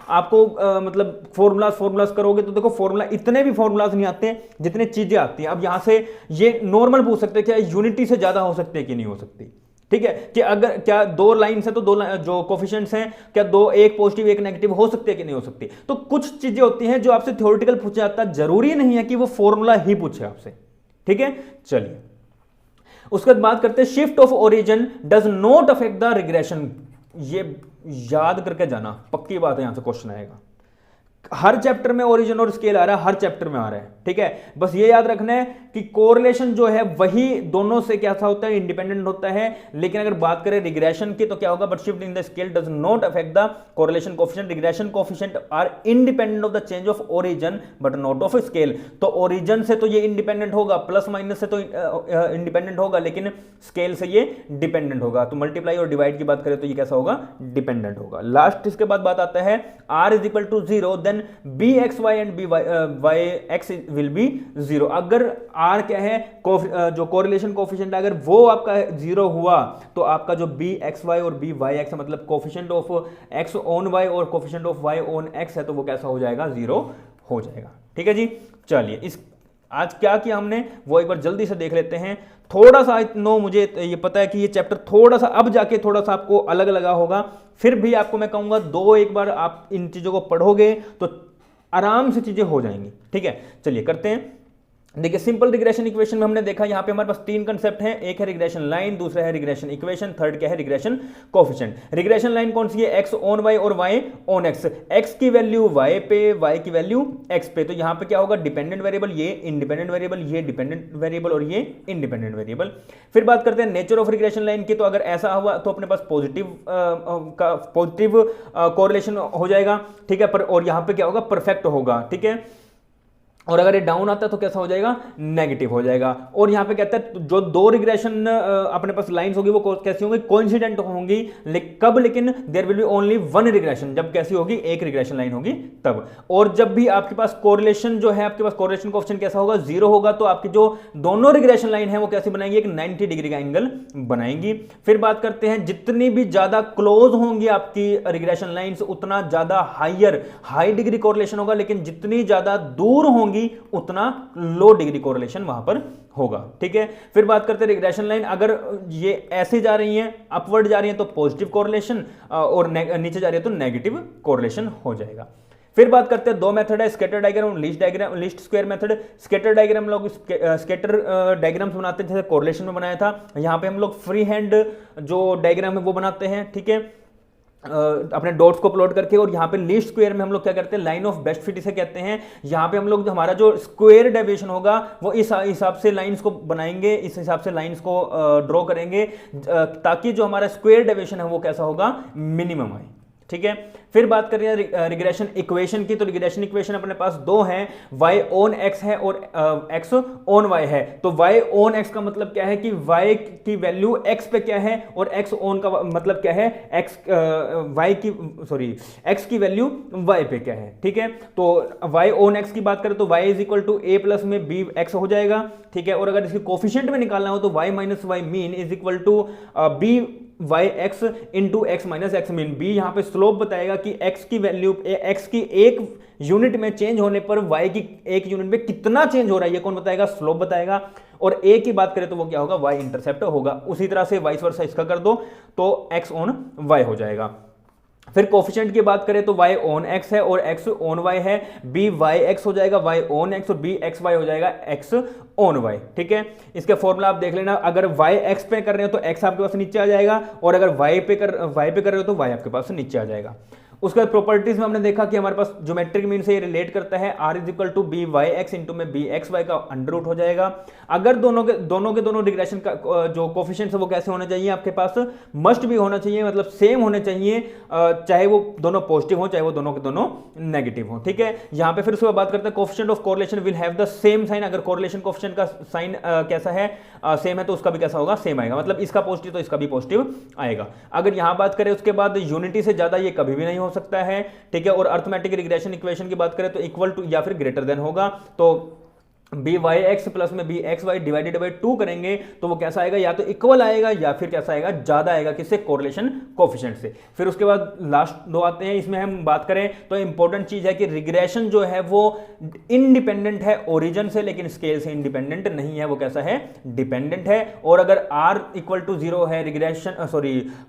A: आपको मतलब फॉर्मूलाज करोगे तो देखो फॉर्मूला इतने भी फॉर्मूलाज नहीं आते जितने चीजें आती हैं। अब यहां से ये नॉर्मल पूछ सकते हैं क्या यूनिटी से ज्यादा हो सकते हैं कि नहीं हो सकती, ठीक है, कि अगर क्या दो लाइंस है तो जो कोफिशिएंट्स हैं क्या दो, एक पॉजिटिव एक नेगेटिव हो सकते हैं कि नहीं हो सकती। तो कुछ चीजें होती हैं जो आपसे थ्योरेटिकल पूछा जाता है, जरूरी नहीं है कि वो फॉर्मूला ही पूछे आपसे, ठीक है। चलिए उसके बाद बात करते हैं shift of origin does not affect the regression. ये याद करके जाना, पक्की बात है, यहां से क्वेश्चन आएगा। हर चैप्टर में ओरिजिन और स्केल आ रहा है, हर चैप्टर में आ रहा है, ठीक है। बस ये याद रखना है कि कोरिलेशन जो है वही दोनों से कैसा होता है, इंडिपेंडेंट होता है। लेकिन अगर बात करें रिग्रेशन की तो क्या होगा, but shift in the scale does not affect the correlation coefficient. Regression coefficient are independent of the change of origin but not of scale. तो ओरिजिन से तो ये इंडिपेंडेंट होगा, प्लस माइनस से तो इंडिपेंडेंट होगा, लेकिन स्केल से ये डिपेंडेंट होगा। तो मल्टीप्लाई और डिवाइड की बात करें तो ये कैसा होगा, डिपेंडेंट होगा। लास्ट इसके बाद बात आता है r is equal to 0 then bxy and byx will be 0। अगर r क्या है, जो कोरिलेशन कोफिशिएंट अगर वो आपका 0 हुआ तो आपका जो bxy और byx मतलब coefficient of x on y और coefficient of y on x है तो वो कैसा हो जाएगा, 0 हो जाएगा, ठीक है जी। चलिए इस आज क्या किया हमने वो एक बार जल्दी से देख लेते हैं। थोड़ा सा मुझे ये पता है कि ये चैप्टर थोड़ा सा अब जाके थोड़ा सा आपको अलग लगा होगा, फिर भी आपको मैं कहूंगा एक बार आप इन चीजों को पढ़ोगे तो आराम से चीजें हो जाएंगी, ठीक है। चलिए करते हैं। देखिए सिंपल रिग्रेशन इक्वेशन में हमने देखा यहां पे हमारे पास तीन कंसेप्ट हैं, एक है रिग्रेशन लाइन, दूसरा है रिग्रेशन इक्वेशन, थर्ड क्या है, रिग्रेशन कोफिशिएंट। रिग्रेशन लाइन कौन सी है, x ऑन y और y ऑन x, x की वैल्यू y पे, y की वैल्यू x पे। तो यहां पे क्या होगा, डिपेंडेंट वेरिएबल, ये इंडिपेंडेंट वेरिएबल, ये डिपेंडेंट वेरिएबल और ये इंडिपेंडेंट वेरिएबल। फिर बात करते हैं नेचर ऑफ रिग्रेशन लाइन की। तो अगर ऐसा हुआ तो अपने पास पॉजिटिव कोरिलेशन हो जाएगा, ठीक है, और यहां पे क्या होगा, परफेक्ट होगा, ठीक है। और अगर ये डाउन आता है तो कैसा हो जाएगा, नेगेटिव हो जाएगा। और यहां पे कहता है जो दो रिग्रेशन अपने पास लाइंस होगी वो कैसी होंगी, कोइंसिडेंट होंगी। कब, लेकिन there will be only one regression, जब कैसी होगी, एक रिग्रेशन लाइन होगी तब। और जब भी आपके पास कोरिलेशन जो है, आपके पास कोरिलेशन कोएफिशिएंट कैसा होगा, 0 होगा, तो आपकी जो दोनों रिग्रेशन लाइन है वो कैसी बनाएंगी, एक 90 डिग्री का एंगल बनाएंगी। फिर बात करते हैं जितनी भी ज्यादा क्लोज होंगी आपकी रिग्रेशन लाइंस उतना ज्यादा हाई डिग्री कोरिलेशन होगा, लेकिन जितनी ज्यादा दूर होंगी उतना लो डिग्री कोरिलेशन वहां पर होगा, ठीक है। फिर बात करते हैं रिग्रेशन लाइन, अगर ये ऐसे जा रही है, अपवर्ड जा रही है तो पॉजिटिव कोरिलेशन, और नीचे जा रही है तो नेगेटिव कोरिलेशन हो जाएगा। फिर बात करते हैं दो मेथड है, स्कैटर डायग्राम और least square method. Scatter diagram लोग स्कैटर डायग्राम्स बनाते हैं, जैसे कोरिलेशन में बनाया था। यहां पे हम लोग फ्री हैंड जो डायग्राम है वो बनाते हैं, ठीक है। अपने डॉट्स को प्लॉट करके, और यहाँ पे लीस्ट स्क्वायर में हम लोग क्या करते हैं, लाइन ऑफ बेस्ट फिट इसे कहते हैं। यहाँ पे हम लोग हमारा जो स्क्वायर डेविएशन होगा वो इस हिसाब से लाइंस को बनाएंगे, इस हिसाब से लाइंस को ड्रॉ करेंगे, ताकि जो हमारा स्क्वायर डेविएशन है वो कैसा होगा, मिनिमम आए। ठीक है, फिर बात करें रिग्रेशन इक्वेशन की, तो रिग्रेशन इक्वेशन अपने पास दो हैं, y ऑन x है और x ऑन y है। तो y ऑन x का मतलब क्या है कि y की वैल्यू x पे क्या है, और x ऑन का मतलब क्या है, x की वैल्यू y पे क्या है। ठीक है, तो y ऑन x की बात करें तो y is equal to a plus में b x हो जाएगा। ठीक है, और अगर इसकी कोफिशिएंट में निकालना हो तो y minus y mean is equal to b y x into x minus x mean. B यहाँ पे स्लोप बताएगा कि x की वैल्यू, x की एक यूनिट में चेंज होने पर y की एक यूनिट में कितना चेंज हो रहा है, ये कौन बताएगा, स्लोप बताएगा। और a की बात करें तो वो क्या होगा, y इंटरसेप्ट होगा। उसी तरह से वाइस वर्सा इसका कर दो तो x ऑन y हो जाएगा। फिर कोफिशिएंट की बात करें तो y ऑन x है और x ऑन y है, b वाई एक्स हो जाएगा y ऑन x, और b एक्स वाई हो जाएगा x ऑन y। ठीक है, इसका फॉर्मूला आप देख लेना, अगर y x पे कर रहे हो तो x आपके पास नीचे आ जाएगा, और अगर y पे कर रहे हो तो y आपके पास नीचे आ जाएगा। उसके बाद प्रॉपर्टीज में हमने देखा कि हमारे पास ज्योमेट्रिक मीन से ये रिलेट करता है, r is equal to b y x into में बी एक्स वाई का अंडर रूट हो जाएगा। अगर दोनों के रिग्रेशन का जो कोफिशिएंट्स है वो कैसे होने चाहिए, आपके पास मस्ट भी होना चाहिए, मतलब सेम होने चाहिए, चाहे वो दोनों पॉजिटिव हो चाहे वो दोनों के दोनों नेगेटिव हो। ठीक है, यहाँ पे फिर उसके बाद बात करते हैं coefficient of correlation will have the same sign. अगर कोरिलेशन कोफिशिएंट का साइन कैसा है, सेम है, तो उसका भी कैसा होगा, सेम आएगा, मतलब इसका पॉजिटिव तो इसका भी पॉजिटिव आएगा। अगर यहाँ बात करें उसके बाद यूनिटी से ज्यादा ये कभी भी नहीं हो सकता है। ठीक है, और अर्थमेटिक रिग्रेशन इक्वेशन की बात करें तो इक्वल टू या फिर ग्रेटर देन होगा, तो बी वाई एक्स प्लस में b x y divided by 2 करेंगे तो वो कैसा आएगा, या तो इक्वल आएगा या फिर कैसा आएगा, ज्यादा आएगा, किससे, कोरिलेशन कोफिशिएंट से। फिर उसके बाद लास्ट दो आते हैं, इसमें हम बात करें तो इंपॉर्टेंट चीज है कि रिग्रेशन जो है वो इंडिपेंडेंट है ओरिजिन से, लेकिन स्केल से इंडिपेंडेंट नहीं है, वो कैसा है, डिपेंडेंट है। और अगर r इक्वल टू 0 है, रिग्रेशन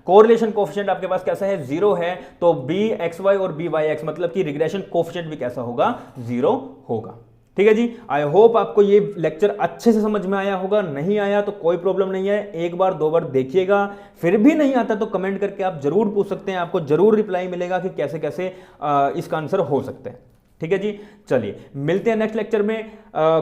A: कोरिलेशन कोफिशिएंट आपके पास कैसा है, 0 है, तो बी एक्स वाई और बी वाई एक्स मतलब कि रिग्रेशन कोफिशिएंट भी कैसा होगा, 0 होगा। ठीक है जी, आई होप आपको ये लेक्चर अच्छे से समझ में आया होगा। नहीं आया तो कोई प्रॉब्लम नहीं है, एक बार दो बार देखिएगा, फिर भी नहीं आता तो कमेंट करके आप जरूर पूछ सकते हैं, आपको जरूर रिप्लाई मिलेगा कि कैसे कैसे इसका आंसर हो सकता है। ठीक है जी, चलिए मिलते हैं नेक्स्ट लेक्चर में।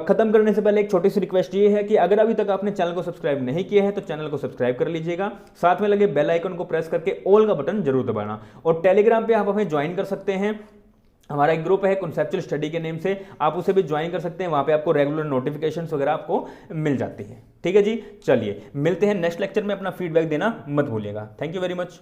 A: खत्म करने से पहले एक छोटी सी रिक्वेस्ट ये है कि अगर अभी तक आपने चैनल को सब्सक्राइब नहीं किया है तो चैनल को सब्सक्राइब कर लीजिएगा, साथ में लगे बेल आइकन को प्रेस करके ऑल का बटन जरूर दबाना, और टेलीग्राम पे आप हमें ज्वाइन कर सकते हैं। हमारा एक ग्रुप है कॉन्सेप्चुअल स्टडी के नेम से, आप उसे भी ज्वाइन कर सकते हैं, वहां पे आपको रेगुलर नोटिफिकेशंस वगैरह आपको मिल जाती है। ठीक है जी, चलिए मिलते हैं नेक्स्ट लेक्चर में, अपना फीडबैक देना मत भूलिएगा। Thank you very much.